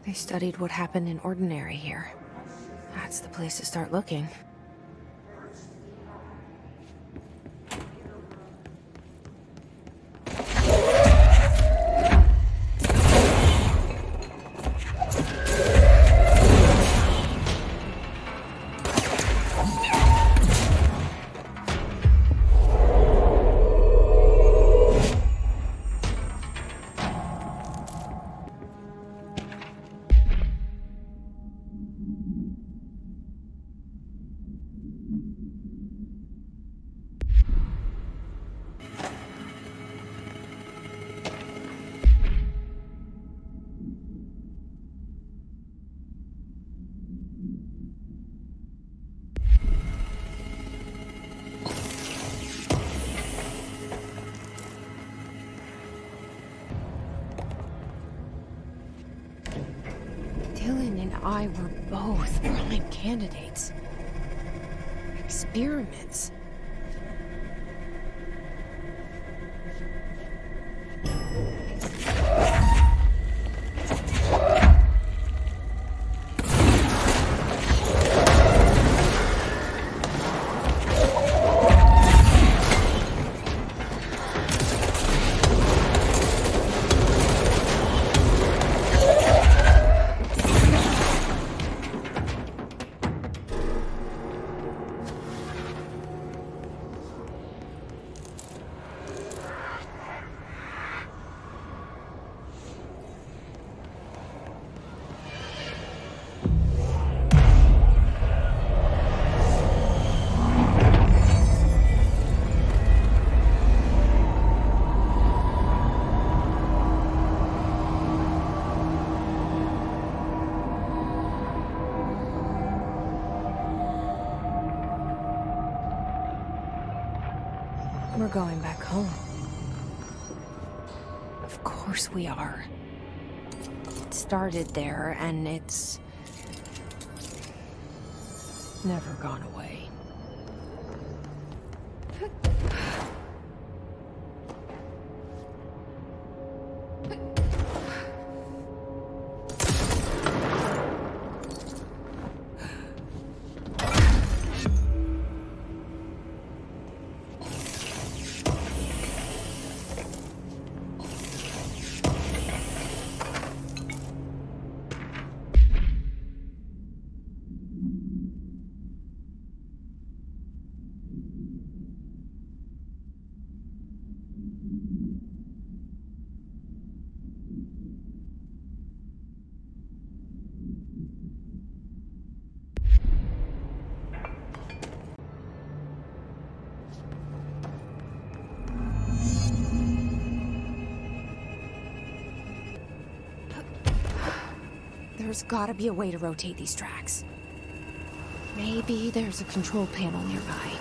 They studied what happened in Ordinary here. That's the place to start looking. Dylan and I were both prime candidates. Experiments. We're going back home. Of course we are. It started there, and it's never gone away. There's gotta be a way to rotate these tracks. Maybe there's a control panel nearby.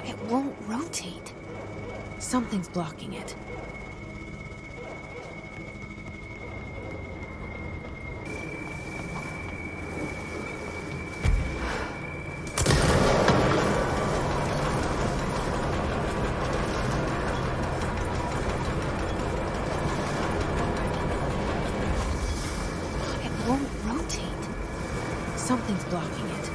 It won't rotate. Something's blocking it. It won't rotate. Something's blocking it.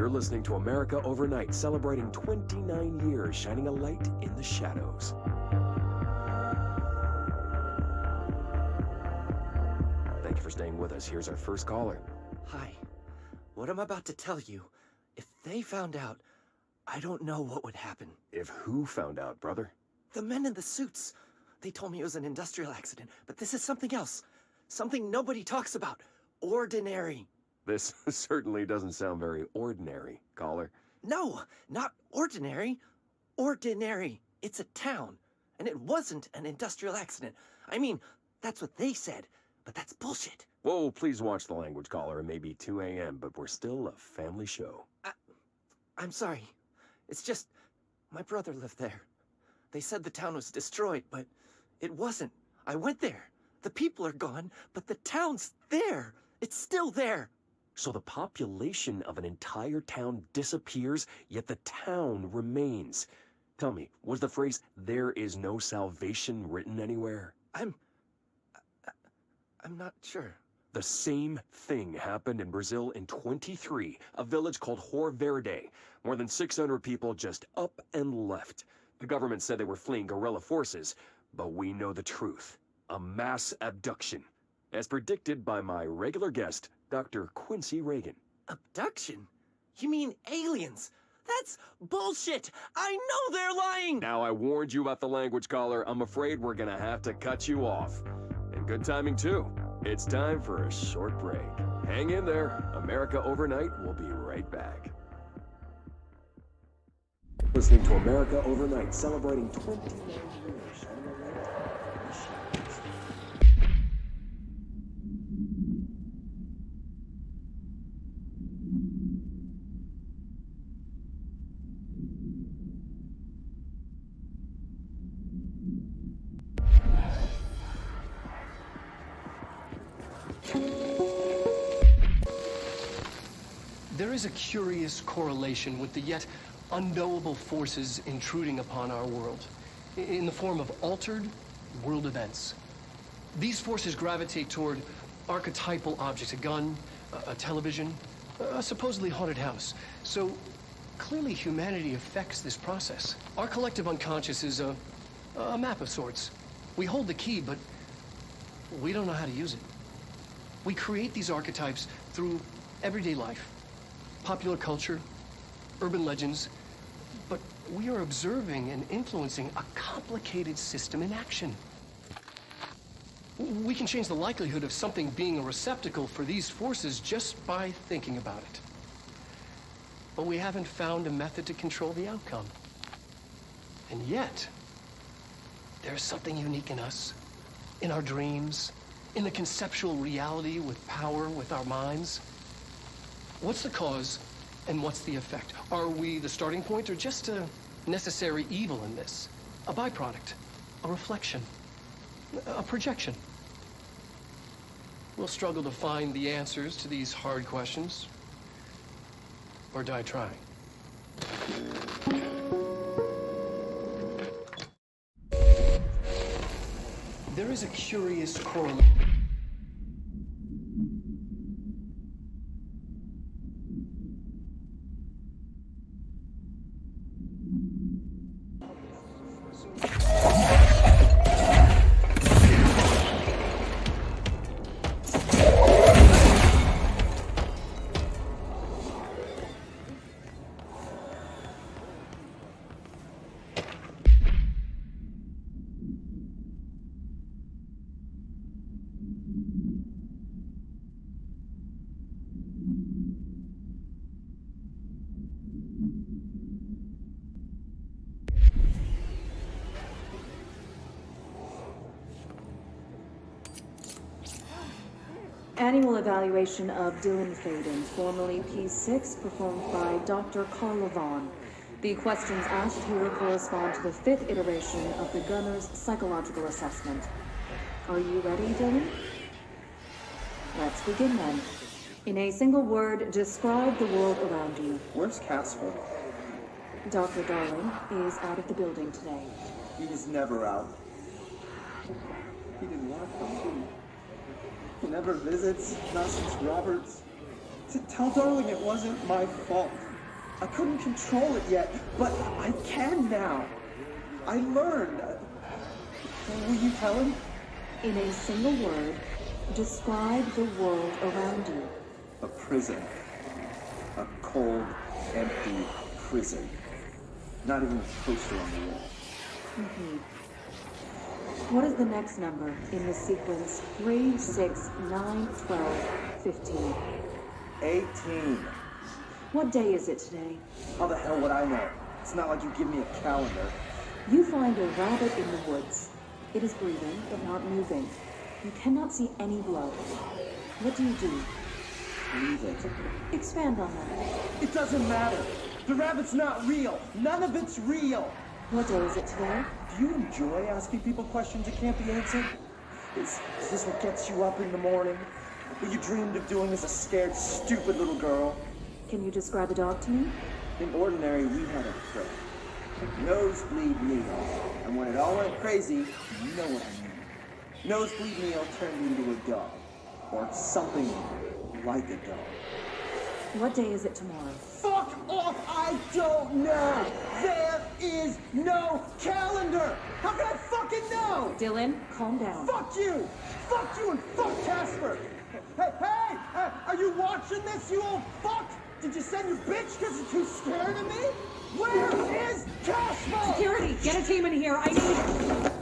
You're listening to America Overnight, celebrating 29 years, shining a light in the shadows. Thank you for staying with us. Here's our first caller. Hi. What I'm about to tell you, if they found out, I don't know what would happen. If who found out, brother? The men in the suits. They told me it was an industrial accident, but this is something else. Something nobody talks about. Ordinary. This certainly doesn't sound very ordinary, caller. No, not ordinary. Ordinary. It's a town. And it wasn't an industrial accident. I mean, that's what they said, but that's bullshit. Whoa, please watch the language, caller. It may be 2 a.m., but we're still a family show. I'm sorry. It's just, my brother lived there. They said the town was destroyed, but it wasn't. I went there. The people are gone, but the town's there. It's still there. So the population of an entire town disappears, yet the town remains. Tell me, was the phrase, "there is no salvation," written anywhere? I'm not sure. The same thing happened in Brazil in 23, a village called Rio Verde. More than 600 people just up and left. The government said they were fleeing guerrilla forces, but we know the truth. A mass abduction, as predicted by my regular guest, Dr. Quincy Reagan. Abduction? You mean aliens? That's bullshit! I know they're lying! Now, I warned you about the language, caller. I'm afraid we're gonna have to cut you off. And good timing, too. It's time for a short break. Hang in there. America Overnight will be right back. Listening to America Overnight, celebrating 29 years. Shining a light in the shadows. There is a curious correlation with the yet unknowable forces intruding upon our world, in the form of altered world events. These forces gravitate toward archetypal objects, a gun, a television, a supposedly haunted house. So clearly humanity affects this process. Our collective unconscious is a map of sorts. We hold the key, but we don't know how to use it. We create these archetypes through everyday life, popular culture, urban legends, but we are observing and influencing a complicated system in action. We can change the likelihood of something being a receptacle for these forces just by thinking about it. But we haven't found a method to control the outcome. And yet, there's something unique in us, in our dreams, in the conceptual reality with power with our minds. What's the cause and what's the effect? Are we the starting point or just a necessary evil in this? A byproduct, a reflection, a projection? We'll struggle to find the answers to these hard questions, or die trying. There is a curious correlation. Annual evaluation of Dylan Faden, formerly P6, performed by Dr. Carla Vaughn. The questions asked here correspond to the 5th iteration of the Gunner's psychological assessment. Are you ready, Dylan? Let's begin then. In a single word, describe the world around you. Where's Casper? Dr. Darling is out of the building today. He was never out. He didn't want to come to. He never visits, not since Roberts. To tell Darling it wasn't my fault. I couldn't control it yet, but I can now. I learned. Will you tell him? In a single word, describe the world around you. A prison. A cold, empty prison. Not even a poster on the wall. What is the next number in the sequence 3, 6, 9, 12, 15? 18. What day is it today? How the hell would I know? It's not like you give me a calendar. You find a rabbit in the woods. It is breathing, but not moving. You cannot see any blood. What do you do? Leave it. Expand on that. It doesn't matter. The rabbit's not real. None of it's real. What day is it today? Do you enjoy asking people questions that can't be answered? Is this what gets you up in the morning? What you dreamed of doing as a scared, stupid little girl? Can you describe the dog to me? In Ordinary, we had a friend. Nosebleed Neil. And when it all went crazy, you know what I mean. Nosebleed Neil turned into a dog. Or something like a dog. What day is it tomorrow? Fuck off! I don't know! There is no calendar! How can I fucking know? Dylan, calm down. Fuck you! Fuck you and fuck Casper! Hey! Are you watching this, you old fuck? Did you send your bitch because you're too scared of me? Where is Casper? Security, get a team in here. I need...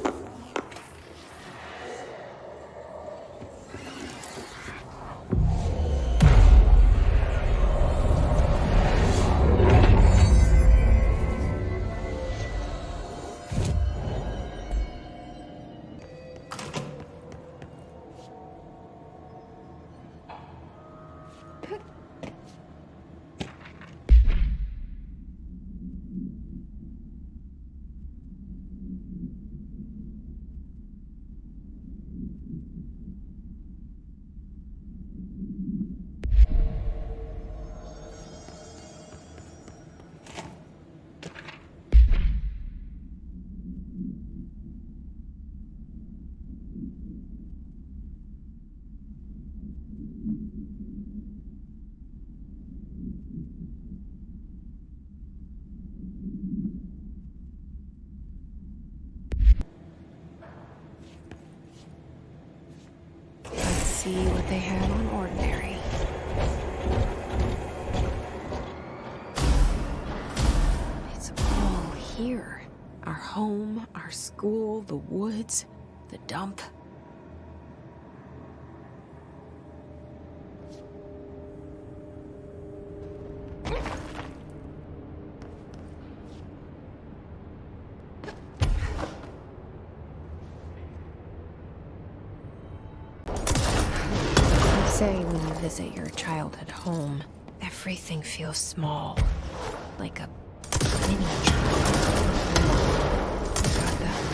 See what they have on Ordinary. It's all here. Our home, our school, the woods, the dump. Say when you visit your childhood home, everything feels small, like a miniature. Got that?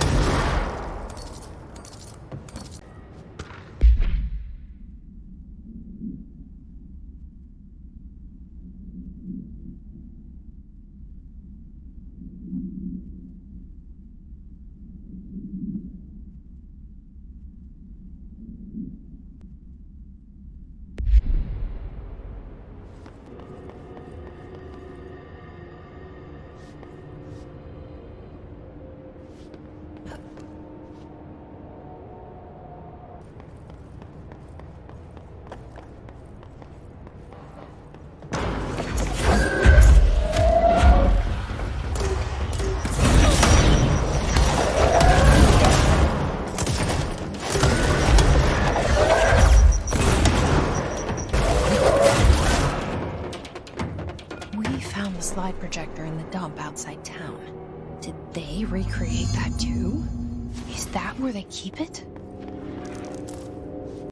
Slide projector in the dump outside town. Did they recreate that too? Is that where they keep it?